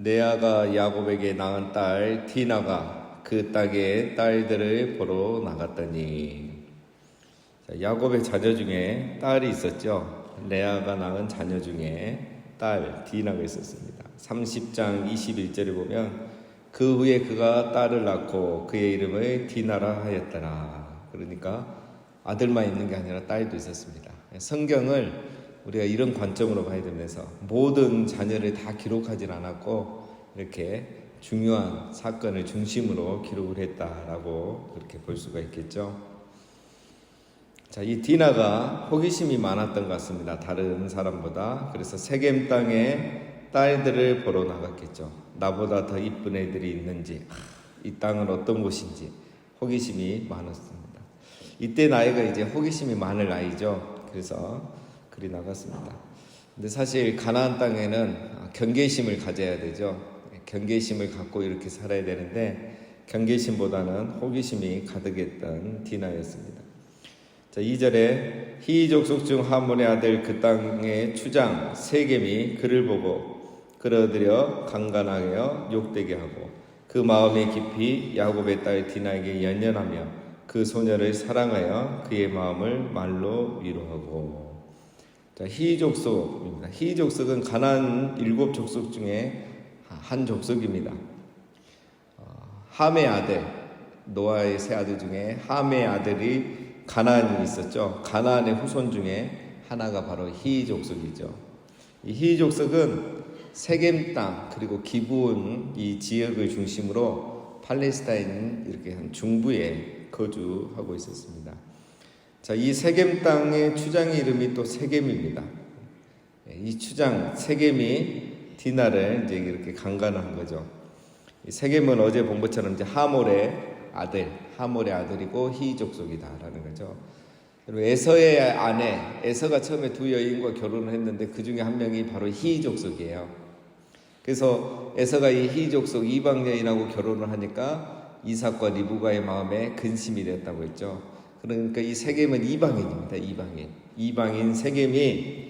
레아가 야곱에게 낳은 딸 디나가 그 땅의 딸들을 보러 나갔더니, 야곱의 자녀 중에 딸이 있었죠. 레아가 낳은 자녀 중에 딸 디나가 있었습니다. 30장 21절에 보면 그 후에 그가 딸을 낳고 그의 이름을 디나라 하였더라. 그러니까 아들만 있는 게 아니라 딸도 있었습니다. 성경을 우리가 이런 관점으로 봐야 되면서 모든 자녀를 다 기록하진 않았고 이렇게 중요한 사건을 중심으로 기록을 했다라고 그렇게 볼 수가 있겠죠. 자, 이 디나가 호기심이 많았던 것 같습니다. 다른 사람보다. 그래서 세겜 땅에 딸들을 보러 나갔겠죠. 나보다 더 이쁜 애들이 있는지, 이 땅은 어떤 곳인지 호기심이 많았습니다. 이때 나이가 이제 호기심이 많을 나이죠. 그래서 그리 나갔습니다. 근데 사실 가나안 땅에는 경계심을 가져야 되죠. 경계심을 갖고 이렇게 살아야 되는데 경계심보다는 호기심이 가득했던 디나였습니다. 자, 2절에 히위 족속 중 하몬의 아들 그 땅의 추장 세겜이 그를 보고 끌어들여 강간하여 욕되게 하고 그 마음에 깊이 야곱의 딸 디나에게 연연하며 그 소녀를 사랑하여 그의 마음을 말로 위로하고. 자, 히위 족속입니다. 히위 족속은 가나안 7 족속 중에 한 족속입니다. 함의 아들, 노아의 세 아들 중에 함의 아들이 가나안이 있었죠. 가나안의 후손 중에 하나가 바로 히위 족속이죠. 이 히위 족속은 세겜 땅 그리고 기브온 이 지역을 중심으로 팔레스타인 이렇게 한 중부에 거주하고 있었습니다. 자, 이 세겜 땅의 추장의 이름이 또 세겜입니다. 이 추장 세겜이 디나를 이제 이렇게 강간한 거죠. 이 세겜은 어제 본 것처럼 이제 하몰의 아들이고 히위 족속이다라는 거죠. 그리고 에서의 아내, 에서가 처음에 두 여인과 결혼을 했는데 그 중에 한 명이 바로 히위 족속이에요. 그래서 에서가 이 히위 족속 이방 여인하고 결혼을 하니까 이삭과 리브가의 마음에 근심이 됐다고 했죠. 그러니까 이 세겜은 이방인입니다. 이방인 세겜이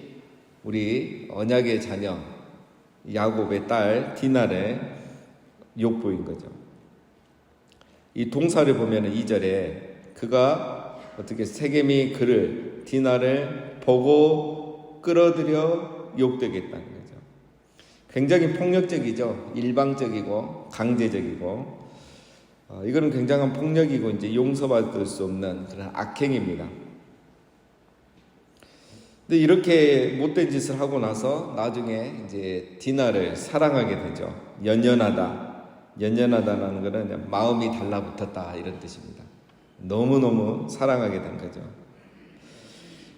우리 언약의 자녀 야곱의 딸 디나를 욕보인 거죠. 이 동사를 보면 2절에 그가 어떻게 세겜이 그를 디나를 보고 끌어들여 욕되겠다는 거죠. 굉장히 폭력적이죠. 일방적이고 강제적이고 이거는 굉장한 폭력이고 이제 용서받을 수 없는 그런 악행입니다. 근데 이렇게 못된 짓을 하고 나서 나중에 이제 디나를 사랑하게 되죠. 연연하다라는 것은 마음이 달라붙었다 이런 뜻입니다. 너무너무 사랑하게 된 거죠.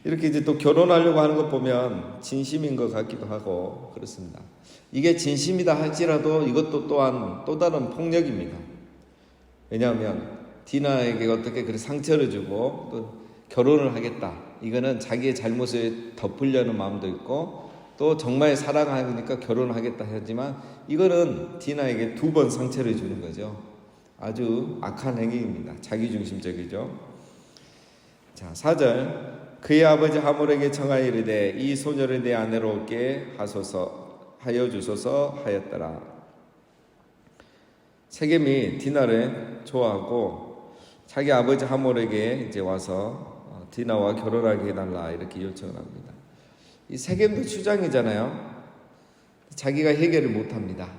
이렇게 이제 또 결혼하려고 하는 것 보면 진심인 것 같기도 하고 그렇습니다. 이게 진심이다 할지라도 이것도 또한 또 다른 폭력입니다. 왜냐하면 디나에게 어떻게 그렇게 상처를 주고 또 결혼을 하겠다. 이거는 자기의 잘못을 덮으려는 마음도 있고 또 정말 사랑하니까 결혼을 하겠다 하지만 이거는 디나에게 2번 상처를 주는 거죠. 아주 악한 행위입니다. 자기중심적이죠. 자, 4절 그의 아버지 하몰에게 청하여 이르되 이 소녀를 내 아내로 얻게 하여 주소서 하였더라. 세겜이 디나를 좋아하고 자기 아버지 하몰에게 이제 와서 디나와 결혼하게 해달라 이렇게 요청을 합니다. 이 세겜도 추장이잖아요. 자기가 해결을 못합니다.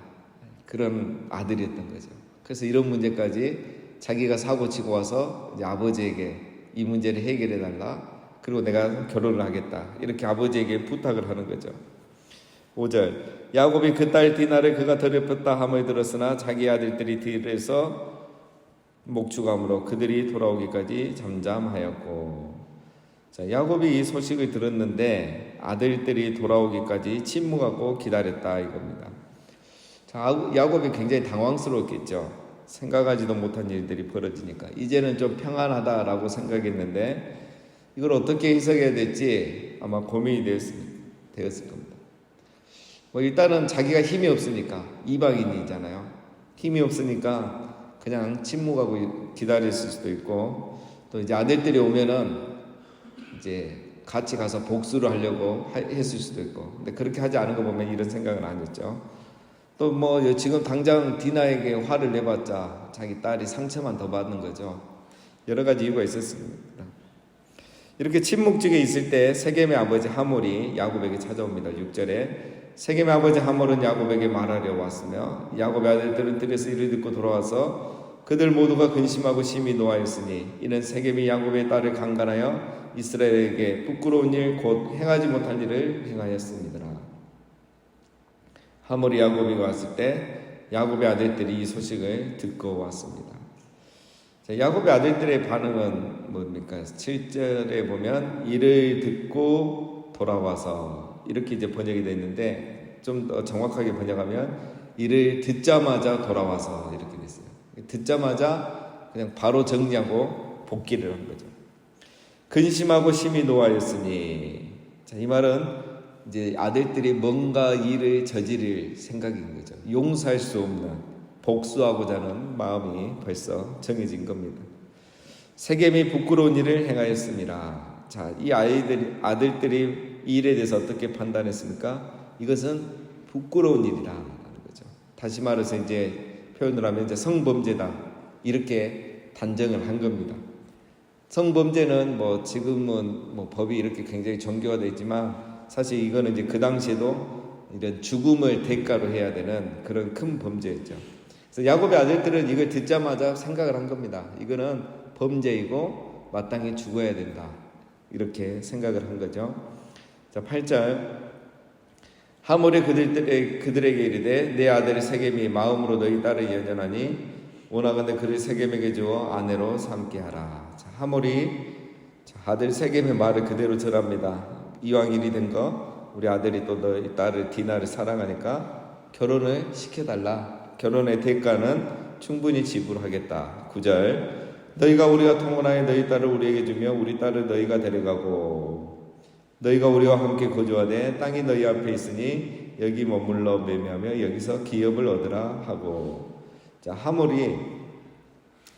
그런 아들이었던 거죠. 그래서 이런 문제까지 자기가 사고치고 와서 이제 아버지에게 이 문제를 해결해달라. 그리고 내가 결혼을 하겠다. 이렇게 아버지에게 부탁을 하는 거죠. 5절 야곱이 그 딸 디나를 그가 더럽혔다 함을 들었으나 자기 아들들이 들에서 목축함으로 그들이 돌아오기까지 잠잠하였고. 자, 야곱이 이 소식을 들었는데 아들들이 돌아오기까지 침묵하고 기다렸다 이겁니다. 자, 야곱이 굉장히 당황스러웠겠죠. 생각하지도 못한 일들이 벌어지니까 이제는 좀 평안하다라고 생각했는데 이걸 어떻게 해석해야 될지 아마 고민이 되었을 겁니다. 일단은 자기가 힘이 없으니까 이방인이잖아요. 힘이 없으니까 그냥 침묵하고 기다렸을 수도 있고 또 이제 아들들이 오면은 이제 같이 가서 복수를 하려고 했을 수도 있고 근데 그렇게 하지 않은 거 보면 이런 생각은 안 했죠. 또 뭐 지금 당장 디나에게 화를 내봤자 자기 딸이 상처만 더 받는 거죠. 여러 가지 이유가 있었습니다. 이렇게 침묵지게 있을 때 세겜의 아버지 하몰이 야곱에게 찾아옵니다. 6절에 세겜의 아버지 하몰은 야곱에게 말하려 왔으며 야곱의 아들들은 들에서 이를 듣고 돌아와서 그들 모두가 근심하고 심히 노하였으니 이는 세겜이 야곱의 딸을 강간하여 이스라엘에게 부끄러운 일 곧 행하지 못할 일을 행하였습니다. 하몰이 야곱이 왔을 때 야곱의 아들들이 이 소식을 듣고 왔습니다. 자, 야곱의 아들들의 반응은 뭡니까? 7절에 보면 이를 듣고 돌아와서 이렇게 이제 번역이 되어 있는데 좀 더 정확하게 번역하면 이를 듣자마자 돌아와서 이렇게 됐어요. 듣자마자 그냥 바로 정리하고 복귀를 한 거죠. 근심하고 심히 노하였으니, 자, 이 말은 이제 아들들이 뭔가 일을 저지를 생각인 거죠. 용서할 수 없는, 복수하고자 하는 마음이 벌써 정해진 겁니다. 세겜이 부끄러운 일을 행하였습니다. 자, 이 아들들이 이 일에 대해서 어떻게 판단했습니까? 이것은 부끄러운 일이라는 거죠. 다시 말해서 이제 표현을 하면 이제 성범죄다, 이렇게 단정을 한 겁니다. 성범죄는 뭐 지금은 뭐 법이 이렇게 굉장히 정교화되어 있지만 사실 이거는 이제 그 당시에도 이런 죽음을 대가로 해야 되는 그런 큰 범죄였죠. 그래서 야곱의 아들들은 이걸 듣자마자 생각을 한 겁니다. 이거는 범죄이고 마땅히 죽어야 된다, 이렇게 생각을 한 거죠. 자, 8절 하몰이 그들에게 이르되 내 아들 세겜이 마음으로 너희 딸을 연연하니 원하건대 그를 세겜에게 주어 아내로 삼게 하라. 자, 하몰이 아들 세겜의 말을 그대로 전합니다. 이왕 일이 된 거 우리 아들이 또 너희 딸을 디나를 사랑하니까 결혼을 시켜달라. 결혼의 대가는 충분히 지불하겠다. 9절 너희가 우리가 통혼하여 너희 딸을 우리에게 주며 우리 딸을 너희가 데려가고 너희가 우리와 함께 거주하되 땅이 너희 앞에 있으니 여기 머물러 매매하며 여기서 기업을 얻으라 하고. 자, 하몰이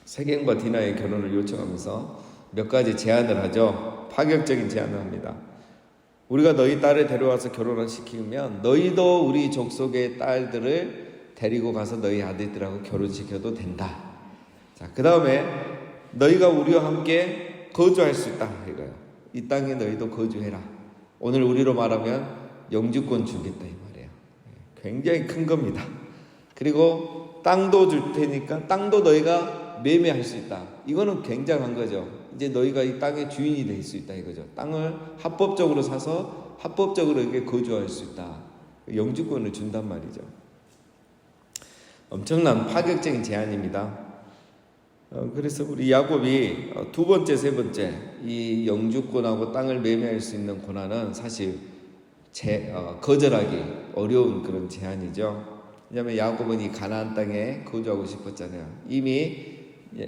세겜과 디나의 결혼을 요청하면서 몇 가지 제안을 하죠. 파격적인 제안을 합니다. 우리가 너희 딸을 데려와서 결혼을 시키면 너희도 우리 족속의 딸들을 데리고 가서 너희 아들들하고 결혼시켜도 된다. 자, 그 다음에 너희가 우리와 함께 거주할 수 있다 이거예요. 이 땅에 너희도 거주해라. 오늘 우리로 말하면 영주권 주겠다 이 말이에요. 굉장히 큰 겁니다. 그리고 땅도 줄 테니까 땅도 너희가 매매할 수 있다. 이거는 굉장한 거죠. 이제 너희가 이 땅의 주인이 될 수 있다 이거죠. 땅을 합법적으로 사서 합법적으로 여기에 거주할 수 있다. 영주권을 준단 말이죠. 엄청난 파격적인 제안입니다. 그래서 우리 야곱이 두 번째, 세 번째 이 영주권하고 땅을 매매할 수 있는 권한은 사실 거절하기 어려운 그런 제안이죠. 왜냐하면 야곱은 이 가나안 땅에 거주하고 싶었잖아요. 이미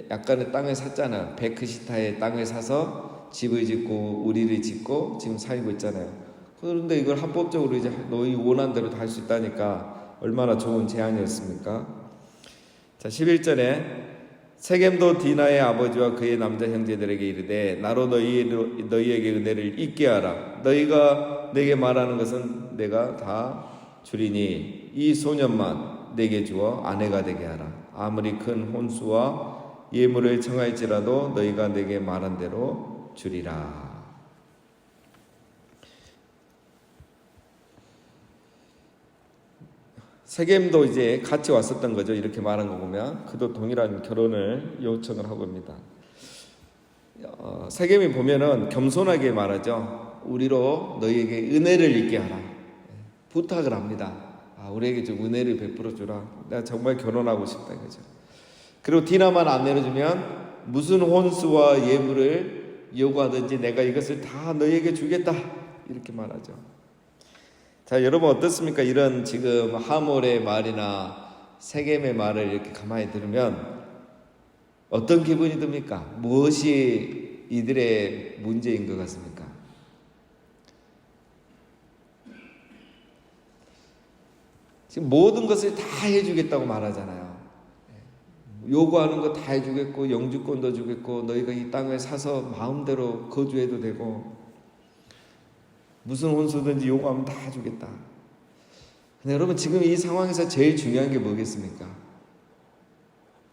약간의 땅을 샀잖아요. 베크시타의 땅을 사서 집을 짓고 우리를 짓고 지금 살고 있잖아요. 그런데 이걸 합법적으로 이제 너희 원하는 대로 다 할 수 있다니까 얼마나 좋은 제안이었습니까? 자, 11절에 세겜도 디나의 아버지와 그의 남자 형제들에게 이르되 나로 너희에게 은혜를 잊게 하라. 너희가 내게 말하는 것은 내가 다 주리니 이 소년만 내게 주어 아내가 되게 하라. 아무리 큰 혼수와 예물을 청할지라도 너희가 내게 말한 대로 주리라. 세겜도 이제 같이 왔었던 거죠. 이렇게 말한 거 보면 그도 동일한 결혼을 요청을 하고 입니다. 세겜이 보면은 겸손하게 말하죠. 우리로 너희에게 은혜를 있게 하라. 부탁을 합니다. 우리에게 좀 은혜를 베풀어 주라. 내가 정말 결혼하고 싶다 이거죠. 그리고 디나만 안 내려주면 무슨 혼수와 예물을 요구하든지 내가 이것을 다 너희에게 주겠다 이렇게 말하죠. 자, 여러분 어떻습니까? 이런 지금 하몰의 말이나 세겜의 말을 이렇게 가만히 들으면 어떤 기분이 듭니까? 무엇이 이들의 문제인 것 같습니까? 지금 모든 것을 다 해주겠다고 말하잖아요. 요구하는 거 다 해주겠고 영주권도 주겠고 너희가 이 땅을 사서 마음대로 거주해도 되고 무슨 혼수든지 요구하면 다 주겠다. 근데 여러분, 지금 이 상황에서 제일 중요한 게 뭐겠습니까?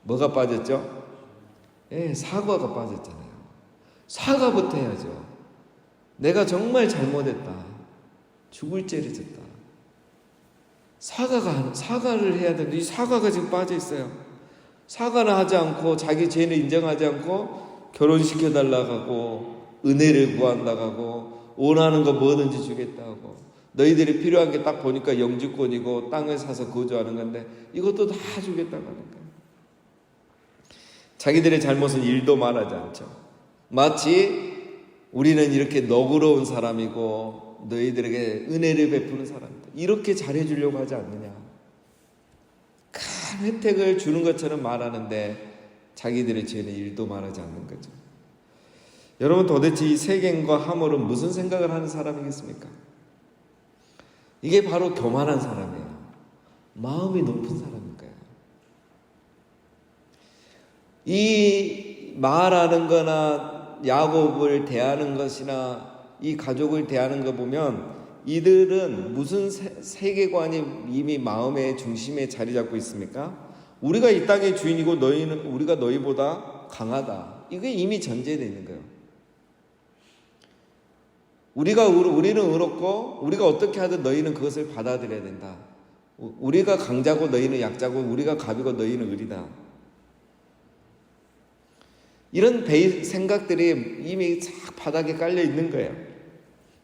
뭐가 빠졌죠? 사과가 빠졌잖아요. 사과부터 해야죠. 내가 정말 잘못했다. 죽을 죄를 졌다. 사과를 해야 되는데 이 사과가 지금 빠져 있어요. 사과는 하지 않고 자기 죄를 인정하지 않고 결혼시켜달라고 하고 은혜를 구한다고 하고 원하는 거 뭐든지 주겠다고, 너희들이 필요한 게 딱 보니까 영주권이고 땅을 사서 거주하는 건데 이것도 다 주겠다고 하는 거예요. 자기들의 잘못은 일도 말하지 않죠. 마치 우리는 이렇게 너그러운 사람이고 너희들에게 은혜를 베푸는 사람이다, 이렇게 잘해주려고 하지 않느냐. 큰 혜택을 주는 것처럼 말하는데 자기들의 죄는 일도 말하지 않는 거죠. 여러분, 도대체 이 세겜과 하몰은 무슨 생각을 하는 사람이겠습니까? 이게 바로 교만한 사람이에요. 마음이 높은 사람인 거예요. 이 말하는 거나 야곱을 대하는 것이나 이 가족을 대하는 거 보면 이들은 무슨 세계관이 이미 마음의 중심에 자리 잡고 있습니까? 우리가 이 땅의 주인이고 우리가 너희보다 강하다. 이게 이미 전제되어 있는 거예요. 우리는 의롭고 우리가 어떻게 하든 너희는 그것을 받아들여야 된다. 우리가 강자고 너희는 약자고 우리가 갑이고 너희는 을이다. 이런 생각들이 이미 싹 바닥에 깔려 있는 거예요.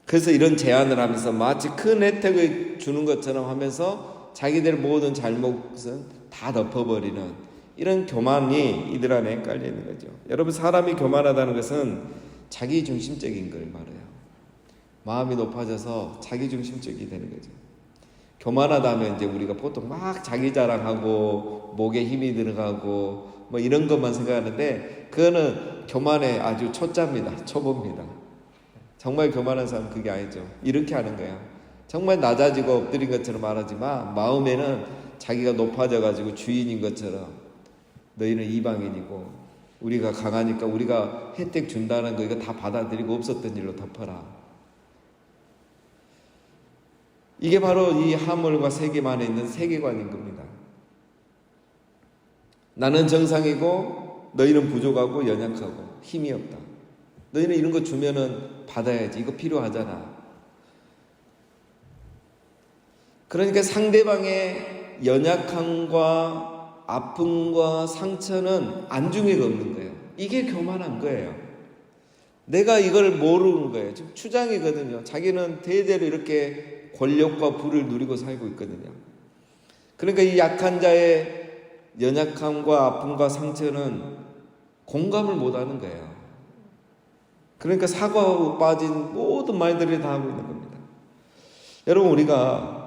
그래서 이런 제안을 하면서 마치 큰 혜택을 주는 것처럼 하면서 자기들 모든 잘못은 다 덮어버리는 이런 교만이 이들 안에 깔려 있는 거죠. 여러분, 사람이 교만하다는 것은 자기중심적인 걸 말해요. 마음이 높아져서 자기중심적이 되는 거죠. 교만하다면 이제 우리가 보통 막 자기 자랑하고 목에 힘이 들어가고 뭐 이런 것만 생각하는데 그거는 교만의 아주 초짜입니다. 초보입니다. 정말 교만한 사람은 그게 아니죠. 이렇게 하는 거야. 정말 낮아지고 엎드린 것처럼 말하지만 마음에는 자기가 높아져가지고 주인인 것처럼 너희는 이방인이고 우리가 강하니까 우리가 혜택 준다는 거 이거 다 받아들이고 없었던 일로 덮어라. 이게 바로 이 하몰과 세겜 안에 있는 세계관인 겁니다. 나는 정상이고 너희는 부족하고 연약하고 힘이 없다. 너희는 이런 거 주면은 받아야지. 이거 필요하잖아. 그러니까 상대방의 연약함과 아픔과 상처는 안중에가 없는 거예요. 이게 교만한 거예요. 내가 이걸 모르는 거예요. 지금 추장이거든요. 자기는 대대로 이렇게 권력과 부를 누리고 살고 있거든요. 그러니까 이 약한 자의 연약함과 아픔과 상처는 공감을 못하는 거예요. 그러니까 사과하고 빠진 모든 말들을 다 하고 있는 겁니다. 여러분, 우리가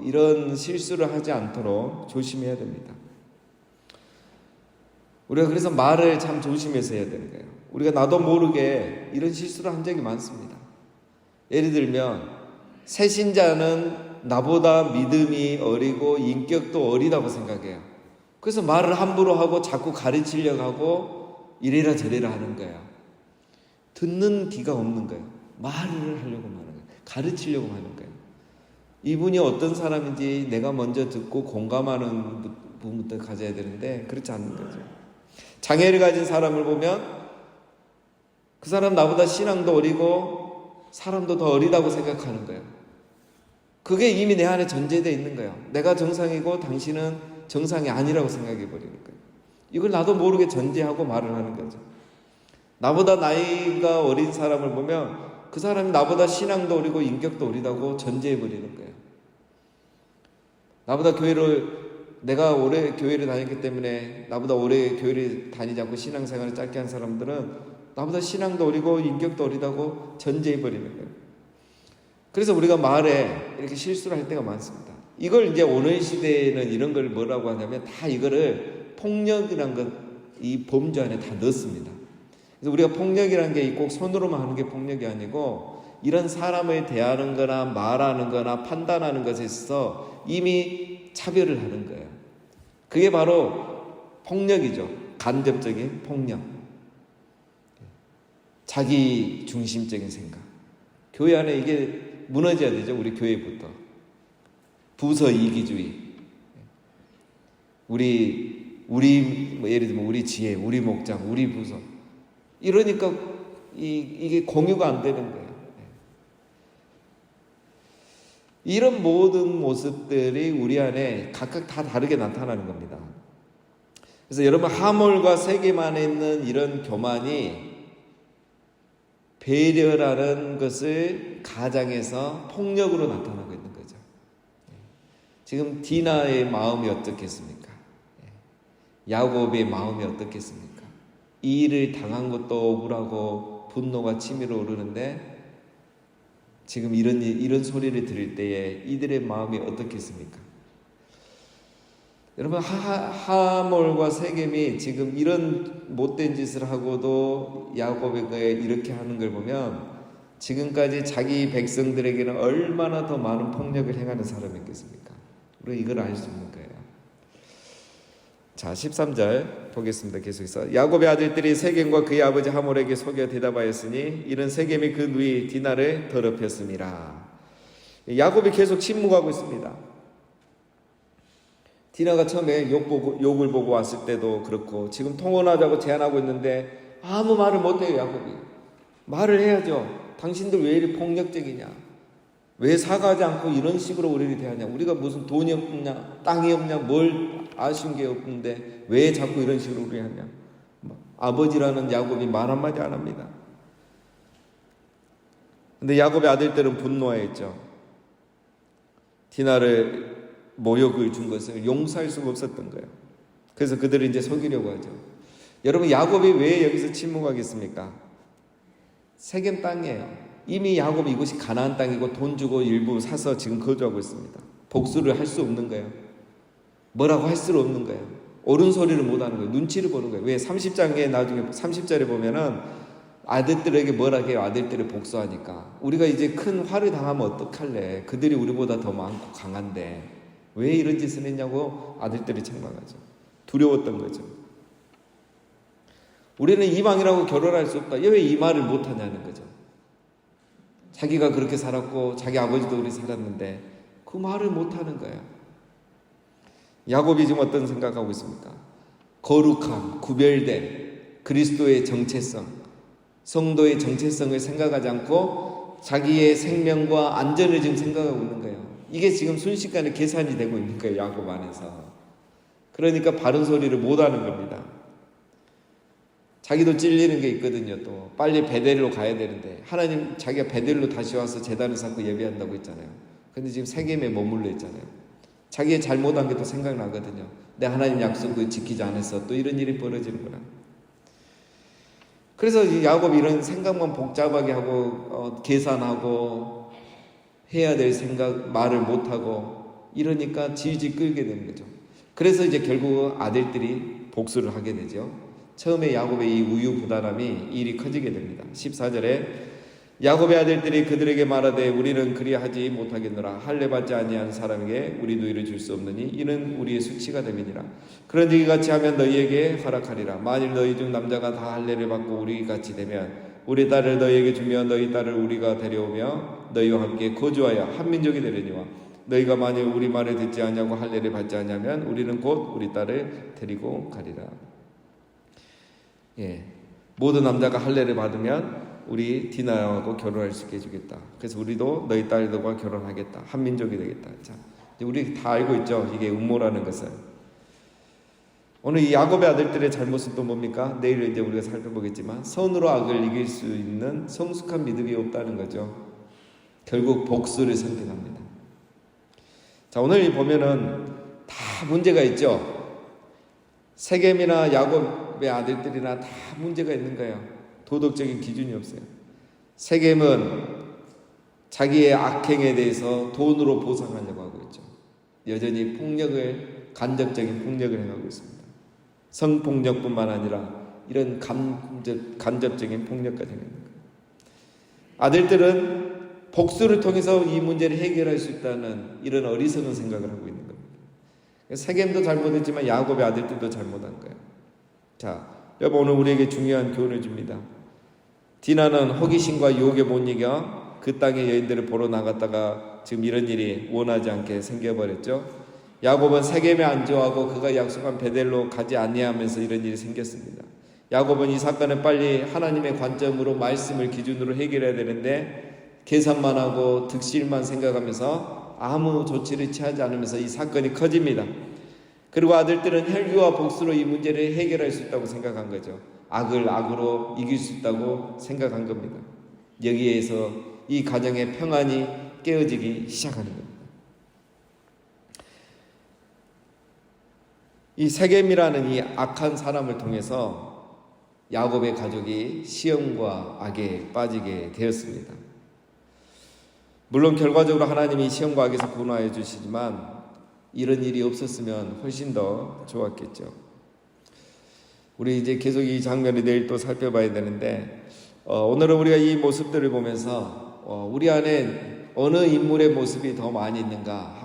이런 실수를 하지 않도록 조심해야 됩니다. 우리가 그래서 말을 참 조심해서 해야 되는 거예요. 우리가 나도 모르게 이런 실수를 한 적이 많습니다. 예를 들면 새신자는 나보다 믿음이 어리고 인격도 어리다고 생각해요. 그래서 말을 함부로 하고 자꾸 가르치려고 하고 이래라 저래라 하는 거예요. 듣는 귀가 없는 거예요. 말을 하려고 하는 거예요. 가르치려고 하는 거예요. 이분이 어떤 사람인지 내가 먼저 듣고 공감하는 부분부터 가져야 되는데 그렇지 않는 거죠. 장애를 가진 사람을 보면 그 사람 나보다 신앙도 어리고 사람도 더 어리다고 생각하는 거예요. 그게 이미 내 안에 전제되어 있는 거예요. 내가 정상이고 당신은 정상이 아니라고 생각해 버리는 거예요. 이걸 나도 모르게 전제하고 말을 하는 거죠. 나보다 나이가 어린 사람을 보면 그 사람이 나보다 신앙도 어리고 인격도 어리다고 전제해 버리는 거예요. 내가 오래 교회를 다녔기 때문에 나보다 오래 교회를 다니지 않고 신앙생활을 짧게 한 사람들은 나보다 신앙도 어리고 인격도 어리다고 전제해 버리는 거예요. 그래서 우리가 말에 이렇게 실수를 할 때가 많습니다. 이걸 이제 오늘 시대에는 이런 걸 뭐라고 하냐면 다 이거를 폭력이란 것, 이 범주 안에 다 넣습니다. 그래서 우리가 폭력이란 게 꼭 손으로만 하는 게 폭력이 아니고 이런 사람을 대하는 거나 말하는 거나 판단하는 것에 있어서 이미 차별을 하는 거예요. 그게 바로 폭력이죠. 간접적인 폭력. 자기 중심적인 생각. 교회 안에 이게 무너져야 되죠. 우리 교회부터. 부서 이기주의. 우리 뭐 예를 들면 우리 지혜, 우리 목장, 우리 부서. 이러니까 이게 공유가 안 되는 거예요. 이런 모든 모습들이 우리 안에 각각 다 다르게 나타나는 겁니다. 그래서 여러분, 하몰과 세겜 안에 있는 이런 교만이 배려라는 것을 가장해서 폭력으로 나타나고 있는 거죠. 지금 디나의 마음이 어떻겠습니까? 야곱의 마음이 어떻겠습니까? 이 일을 당한 것도 억울하고 분노가 치밀어 오르는데 지금 이런 소리를 들을 때에 이들의 마음이 어떻겠습니까? 여러분, 하몰과 세겜이 지금 이런 못된 짓을 하고도 야곱에게 이렇게 하는 걸 보면 지금까지 자기 백성들에게는 얼마나 더 많은 폭력을 행하는 사람이겠습니까? 우리가 이걸 알 수 있는 거예요. 자, 13절 보겠습니다. 계속해서 야곱의 아들들이 세겜과 그의 아버지 하몰에게 속여 대답하였으니 이는 세겜이 그 누이 디나를 더럽혔습니다. 야곱이 계속 침묵하고 있습니다. 디나가 처음에 욕을 보고 왔을 때도 그렇고 지금 통혼하자고 제안하고 있는데 아무 말을 못해요. 야곱이 말을 해야죠. 당신들 왜 이리 폭력적이냐, 왜 사과하지 않고 이런 식으로 우리를 대하냐, 우리가 무슨 돈이 없냐, 땅이 없냐, 뭘 아쉬운 게 없는데 왜 자꾸 이런 식으로 우리 하냐. 아버지라는 야곱이 말 한마디 안 합니다. 근데 야곱의 아들들은 분노했죠. 디나를 모욕을 준 것을 용서할 수가 없었던 거예요. 그래서 그들을 이제 속이려고 하죠. 여러분, 야곱이 왜 여기서 침묵하겠습니까? 세겜 땅이에요. 이미 야곱이 이곳이 가나안 땅이고 돈 주고 일부 사서 지금 거주하고 있습니다. 복수를 할 수 없는 거예요. 뭐라고 할 수 없는 거예요. 옳은 소리를 못하는 거예요. 눈치를 보는 거예요. 왜? 30장에 나중에 30절에 보면은 아들들에게 뭐라 해요? 아들들을 복수하니까 우리가 이제 큰 화를 당하면 어떡할래? 그들이 우리보다 더 많고 강한데 왜 이런 짓을 했냐고 아들들이 책망하죠. 두려웠던 거죠. 우리는 이방이라고 결혼할 수 없다. 왜 이 말을 못하냐는 거죠. 자기가 그렇게 살았고 자기 아버지도 그렇게 살았는데 그 말을 못하는 거예요. 야곱이 지금 어떤 생각하고 있습니까? 거룩함, 구별된 그리스도의 정체성, 성도의 정체성을 생각하지 않고 자기의 생명과 안전을 지금 생각하고 있는 거예요. 이게 지금 순식간에 계산이 되고 있는 거예요. 야곱 안에서. 그러니까 바른 소리를 못하는 겁니다. 자기도 찔리는 게 있거든요. 또 빨리 베델로 가야 되는데 하나님 자기가 베델로 다시 와서 제단을 쌓고 예배한다고 했잖아요. 근데 지금 세겜에 머물러 있잖아요. 자기의 잘못한 게 또 생각나거든요. 내 하나님 약속을 지키지 않았어. 또 이런 일이 벌어지는구나. 그래서 야곱이 이런 생각만 복잡하게 하고 계산하고 해야 될 생각 말을 못하고 이러니까 질질 끌게 되는 거죠. 그래서 이제 결국 아들들이 복수를 하게 되죠. 처음에 야곱의 이 우유부단함이 일이 커지게 됩니다. 14절에 야곱의 아들들이 그들에게 말하되 우리는 그리하지 못하겠노라. 할례 받지 아니한 사람에게 우리 누이를 줄 수 없느니 이는 우리의 수치가 됨이니라. 그런즉 이같이 하면 너희에게 허락하리라. 만일 너희 중 남자가 다 할례를 받고 우리 같이 되면 우리 딸을 너희에게 주며 너희 딸을 우리가 데려오며 너희와 함께 거주하여 한 민족이 되려니와 너희가 만일 우리 말을 듣지 아니하고 할례를 받지 아니하면 우리는 곧 우리 딸을 데리고 가리라. 모든 남자가 할례를 받으면 우리 디나하고 결혼할 수 있게 해주겠다. 그래서 우리도 너희 딸들과 결혼하겠다. 한 민족이 되겠다. 자, 우리 다 알고 있죠. 이게 음모라는 것은. 오늘 이 야곱의 아들들의 잘못은 또 뭡니까? 내일 이제 우리가 살펴보겠지만 선으로 악을 이길 수 있는 성숙한 믿음이 없다는 거죠. 결국 복수를 선택합니다. 자, 오늘 보면은 다 문제가 있죠. 세겜이나 야곱의 아들들이나 다 문제가 있는 거예요. 도덕적인 기준이 없어요. 세겜은 자기의 악행에 대해서 돈으로 보상하려고 하고 있죠. 여전히 간접적인 폭력을 행하고 있습니다. 성폭력뿐만 아니라 이런 간접적인 폭력까지 행하는 거예요. 아들들은 복수를 통해서 이 문제를 해결할 수 있다는 이런 어리석은 생각을 하고 있는 겁니다. 세겜도 잘못했지만 야곱의 아들들도 잘못한 거예요. 자, 여러분, 오늘 우리에게 중요한 교훈을 줍니다. 디나는 호기심과 유혹에 못 이겨 그 땅의 여인들을 보러 나갔다가 지금 이런 일이 원하지 않게 생겨버렸죠. 야곱은 세겜에 안주하고 그가 약속한 베델로 가지 아니하면서 이런 일이 생겼습니다. 야곱은 이 사건을 빨리 하나님의 관점으로 말씀을 기준으로 해결해야 되는데 계산만 하고 득실만 생각하면서 아무 조치를 취하지 않으면서 이 사건이 커집니다. 그리고 아들들은 혈기와 복수로 이 문제를 해결할 수 있다고 생각한 거죠. 악을 악으로 이길 수 있다고 생각한 겁니다. 여기에서 이 가정의 평안이 깨어지기 시작하는 겁니다. 이 세겜이라는 이 악한 사람을 통해서 야곱의 가족이 시험과 악에 빠지게 되었습니다. 물론 결과적으로 하나님이 시험과 악에서 구원하여 주시지만 이런 일이 없었으면 훨씬 더 좋았겠죠. 우리 이제 계속 이 장면을 내일 또 살펴봐야 되는데 오늘은 우리가 이 모습들을 보면서 우리 안에 어느 인물의 모습이 더 많이 있는가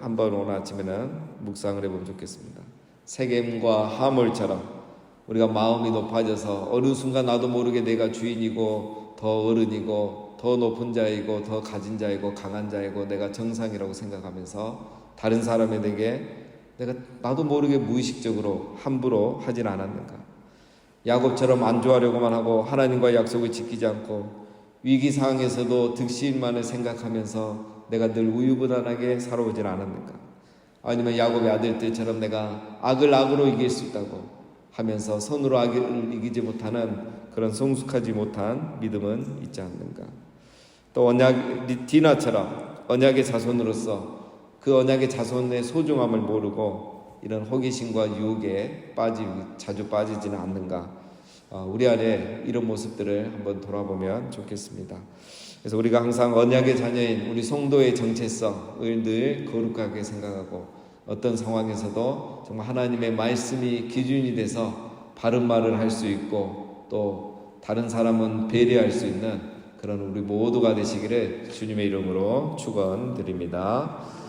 한번 오늘 아침에는 묵상을 해보면 좋겠습니다. 세겜과 하몰처럼 우리가 마음이 높아져서 어느 순간 나도 모르게 내가 주인이고 더 어른이고 더 높은 자이고 더 가진 자이고 강한 자이고 내가 정상이라고 생각하면서 다른 사람에게 내가 나도 모르게 무의식적으로 함부로 하진 않았는가. 야곱처럼 안주하려고만 하고 하나님과의 약속을 지키지 않고 위기 상황에서도 득실만을 생각하면서 내가 늘 우유부단하게 살아오진 않았는가. 아니면 야곱의 아들들처럼 내가 악을 악으로 이길 수 있다고 하면서 손으로 악을 이기지 못하는 그런 성숙하지 못한 믿음은 있지 않는가. 또 언약 디나처럼 언약의 자손으로서 그 언약의 자손의 소중함을 모르고 이런 호기심과 유혹에 자주 빠지지는 않는가. 우리 안에 이런 모습들을 한번 돌아보면 좋겠습니다. 그래서 우리가 항상 언약의 자녀인 우리 성도의 정체성을 늘 거룩하게 생각하고 어떤 상황에서도 정말 하나님의 말씀이 기준이 돼서 바른 말을 할 수 있고 또 다른 사람은 배려할 수 있는 그런 우리 모두가 되시기를 주님의 이름으로 축원드립니다.